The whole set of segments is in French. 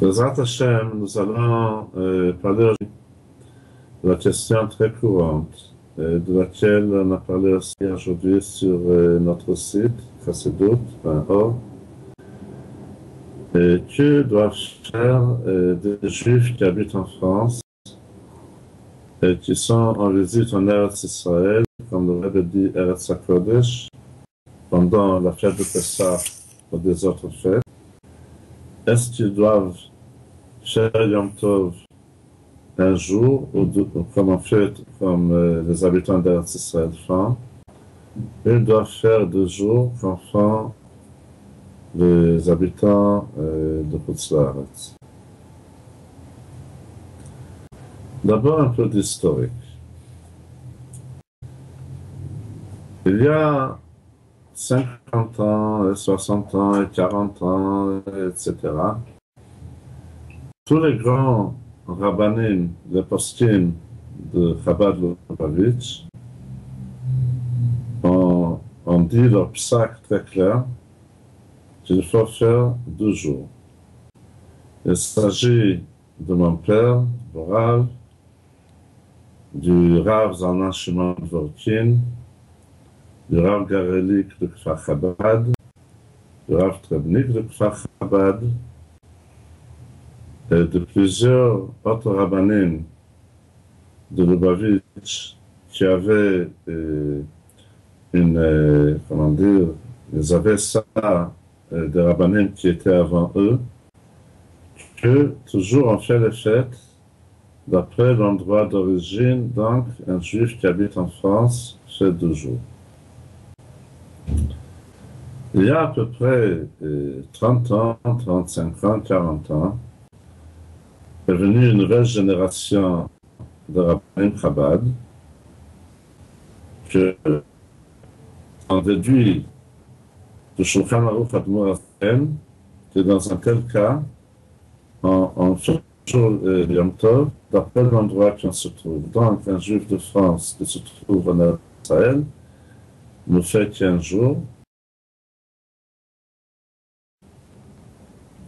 Bezrat Hashem, nous allons parler de la question très courante, de laquelle on a parlé aussi aujourd'hui sur notre site, chassidut.org. Que doivent faire des Juifs qui habitent en France et qui sont en visite en Eretz Israël, comme le Rebbe dit Eretz HaKodesh, pendant la fête de Pessah ou des autres fêtes? Est-ce qu'ils doivent faire Yom Tov un jour, ou comme en fait, comme les habitants d'Eretz Israël font? Ils doivent faire 2 jours comme font les habitants de Chutz La'aretz. D'abord, un peu d'historique. Il y a 50 ans, 60 ans, et 40 ans, etc., tous les grands rabbanim, les poskim de Chabad Lubavitch ont dit leur psak très clair qu'il faut faire 2 jours. Il s'agit de mon père, le Rav, du Rav Zalman Shimon Dvorkin, du Rav Garelik de Kfar Chabad, du Rav Trebnik de Kfar Chabad, et de plusieurs autres rabbanim de Lubavitch qui avaient comment dire, ils avaient ça, des rabbanim qui étaient avant eux, que toujours on fait les fêtes d'après l'endroit d'origine. Donc un juif qui habite en France fait 2 jours. Il y a à peu près 30 ans, 35 ans, 40 ans, est venue une nouvelle génération de rabbanim Chabad que on déduit de Shulchan Aruch Admor Azken que dans un tel cas, on fait toujours Yom Tov d'après l'endroit qui on se trouve. Donc, un juif de France qui se trouve en Israël nous fait 15 jours,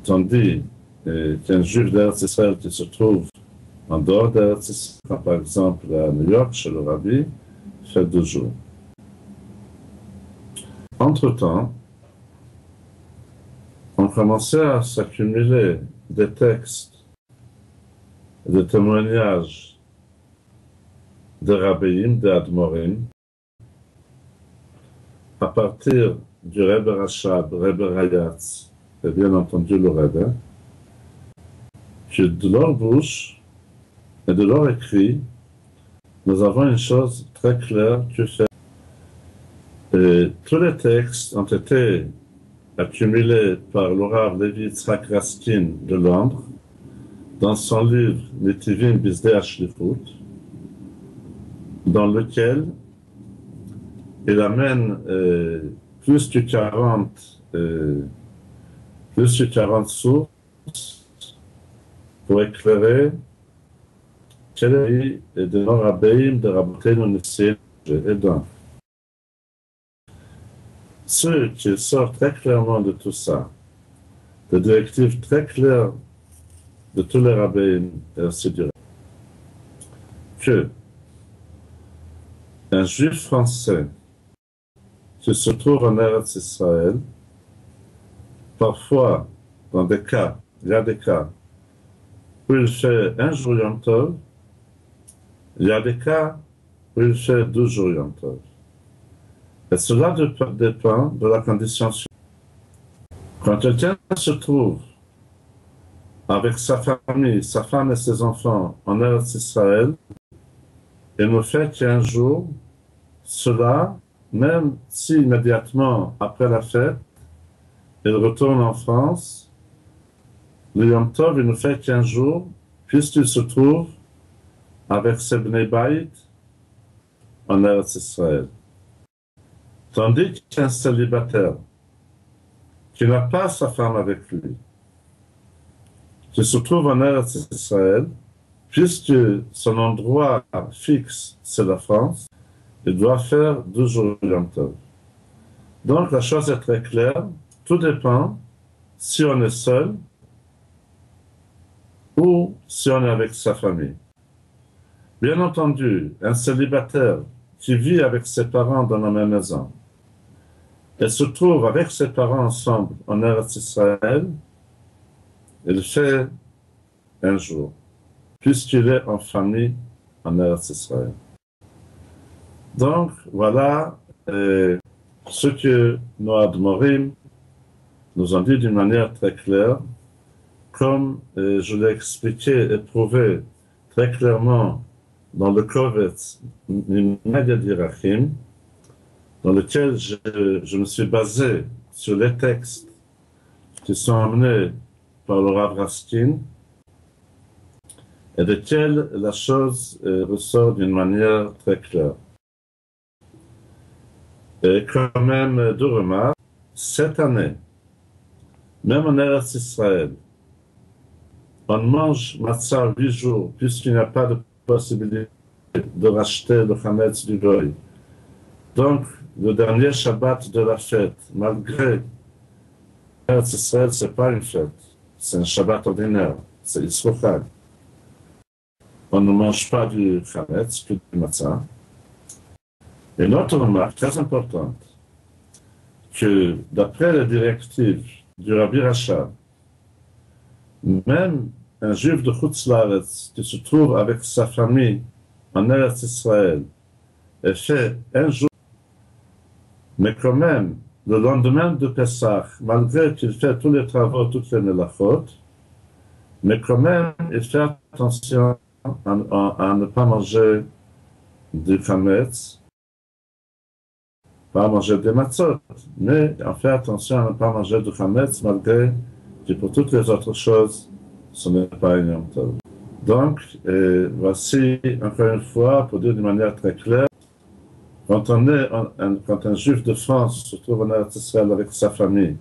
tandis qu'un juif d'Eretz Israël qui se trouve en dehors d'Eretz Israël, par exemple à New York, chez le Rabbi, fait 2 jours. Entre-temps, on commençait à s'accumuler des textes, des témoignages de Rabbeim, des Admorim, à partir du Rebbe Rashab, Rebbe Rayatz, et bien entendu le Rebbe, que de leur bouche et de leur écrit, nous avons une chose très claire que fait. Et tous les textes ont été accumulés par le Rav Levi Yitzhak Raskin de Londres dans son livre Netivim Bisdei HaShlichut, dans lequel il amène plus que 40 sources pour éclairer quel est de nos rabbeim, de Rabbeinu Nissim et donc. Ce qui sort très clairement de tout ça, des directives très claires de tous les rabbins, et ainsi de suite, que un juif français qui se trouve en Eretz Israël, parfois, dans des cas, il y a des cas où il fait 1 jour Yom Tov, il y a des cas où il fait 2 jours Yom Tov. Et cela dépend de la condition suivante. Quand quelqu'un se trouve avec sa famille, sa femme et ses enfants en Eretz Israël, il ne fait qu'un jour, cela, même si immédiatement après la fête, il retourne en France, le Yom Tov, il ne fait qu'un jour, puisqu'il se trouve avec ses Bnei Bayit en Eretz Israël. Tandis qu'un célibataire qui n'a pas sa femme avec lui, qui se trouve en Eretz Israël, puisque son endroit fixe, c'est la France, il doit faire 2 jours Yom Tov. Donc la chose est très claire, tout dépend si on est seul ou si on est avec sa famille. Bien entendu, un célibataire qui vit avec ses parents dans la même maison et se trouve avec ses parents ensemble en Eretz Israël, il fait un jour, puisqu'il est en famille en Eretz Israël. Donc, voilà ce que nos Admorim nous ont dit d'une manière très claire, comme je l'ai expliqué et prouvé très clairement dans le Kovetz Neged Yerachim, dans lequel je me suis basé sur les textes qui sont amenés par le Rav Raskin, et desquels la chose ressort d'une manière très claire. Et quand même deux remarques, cette année, même en Eretz Israël, on mange matzah 8 jours, puisqu'il n'y a pas de possibilité de racheter le Hametz du Goy. Donc, le dernier Shabbat de la fête, malgré Eretz Israël, ce n'est pas une fête, c'est un Shabbat ordinaire, c'est Yisrochag. On ne mange pas du Hametz, que du matzah. Et une autre remarque très importante, que d'après les directives du Rabbi Rachab, même un juif de Chutz Laaretz qui se trouve avec sa famille en Eretz Israël et fait un jour, mais quand même, le lendemain de Pessah, malgré qu'il fait tous les travaux, toutes les melachot, mais quand même, il fait attention à ne pas manger du chametz, pas manger des matzot, mais on fait attention à ne pas manger du chametz, malgré que pour toutes les autres choses, ce n'est pas un Yom Tov. Donc, voici encore une fois, pour dire d'une manière très claire, quand un juif de France se trouve en Eretz Israël avec sa famille,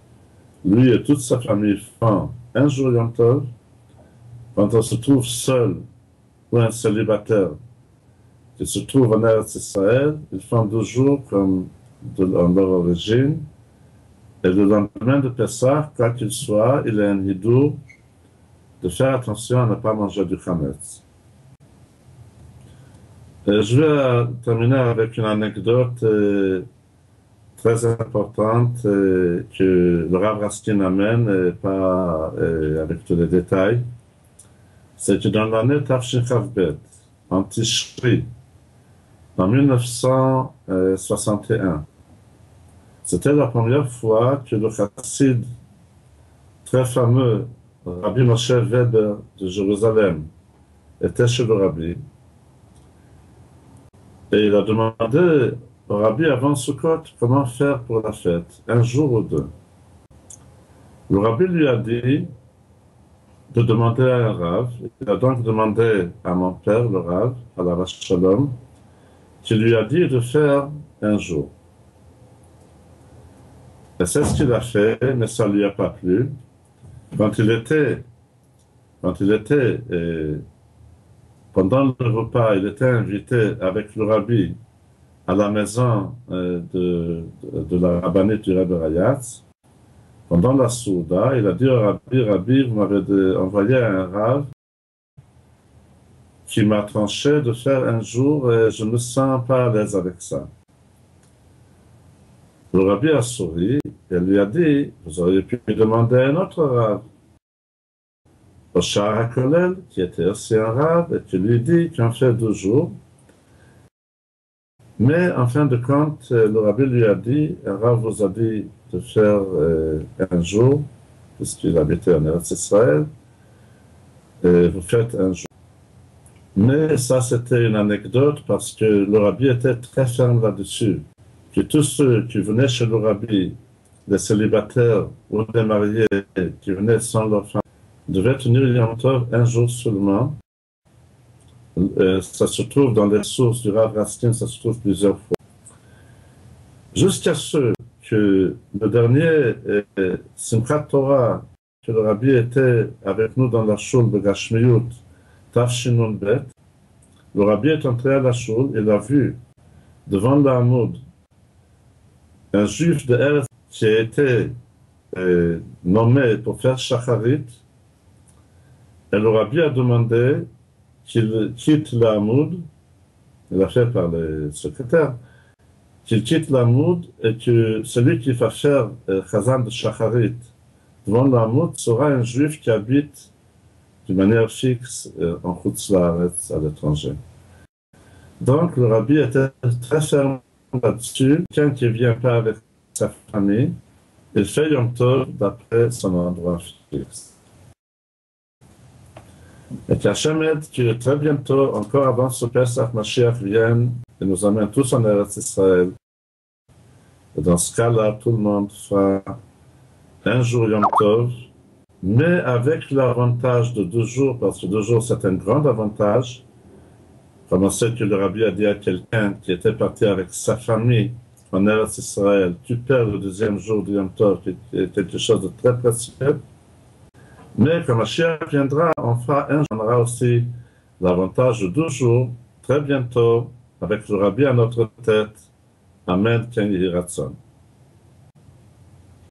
lui et toute sa famille font un jour Yom Tov. Quand on se trouve seul ou un célibataire qui se trouve en Eretz Israël, ils font 2 jours comme en leur origine. Et le lendemain de Pessah, quoi qu'il soit, il est un hidour de faire attention à ne pas manger du chametz. Je vais terminer avec une anecdote très importante que le Rav Raskin amène, et pas avec tous les détails. C'est que dans l'année Tafshin Chavbet, en Tishri, en 1961, c'était la première fois que le chassid très fameux Rabbi Moshe Weber de Jérusalem était chez le Rabbi. Et il a demandé au Rabbi avant Sukkot comment faire pour la fête, un jour ou 2. Le Rabbi lui a dit de demander à un Rav. Il a donc demandé à mon père, le Rav, à la Vache Shalom, qui lui a dit de faire un jour. Et c'est ce qu'il a fait, mais ça ne lui a pas plu. Quand il était pendant le repas, il était invité avec le Rabbi à la maison de la rabbinite du Rebbe Rayatz. Pendant la Souda, il a dit au Rabbi, Rabbi, vous m'avez envoyé un Rav qui m'a tranché de faire un jour et je ne me sens pas à l'aise avec ça. Le Rabbi a souri et lui a dit, vous auriez pu lui demander un autre Rav, Oshar HaKolel, qui était aussi un Rav, et qui lui dit qu'on fait 2 jours. Mais en fin de compte, le Rabbi lui a dit, un Rav vous a dit de faire un jour, puisqu'il habitait en Eretz Israël, et vous faites un jour. Mais ça, c'était une anecdote parce que le Rabbi était très ferme là-dessus. Que tous ceux qui venaient chez le Rabbi, les célibataires ou les mariés qui venaient sans leur femme, devaient tenir Yom Tov un jour seulement. Ça se trouve dans les sources du Rav Raskin, ça se trouve plusieurs fois. Jusqu'à ce que le dernier Simchat Torah, que le Rabbi était avec nous dans la shul de Gashmiyut, Tafshinun Bet, le Rabbi est entré à la shul, il a vu devant la Hamoud un juif de Eretz qui a été nommé pour faire Shacharit, Et le Rabbi a demandé qu'il quitte la Hamoud, il a fait par les secrétaires, qu'il quitte la Hamoud et que celui qui va faire Chazan de Shacharit devant la Hamoud sera un juif qui habite de manière fixe en Chutz La'aretz, à l'étranger. Donc le Rabbi était très ferme là-dessus. Quelqu'un qui ne vient pas avec sa famille, il fait Yom Tov d'après son endroit fixe. Et qu'Hachem aide que très bientôt, encore avant ce Pesach, Mashiach vienne et nous amène tous en Eretz Israël. Et dans ce cas-là, tout le monde fera un jour Yom Tov, mais avec l'avantage de 2 jours, parce que 2 jours c'est un grand avantage. Comme on sait que le Rabbi a dit à quelqu'un qui était parti avec sa famille en Eretz Israël, tu perds le 2e jour du Yom Tov, qui est quelque chose de très précieux. Mais quand Mashiach viendra, on aura aussi l'avantage de 2 jours, très bientôt, avec le Rabbi à notre tête. Amen, Ken Yiratzon.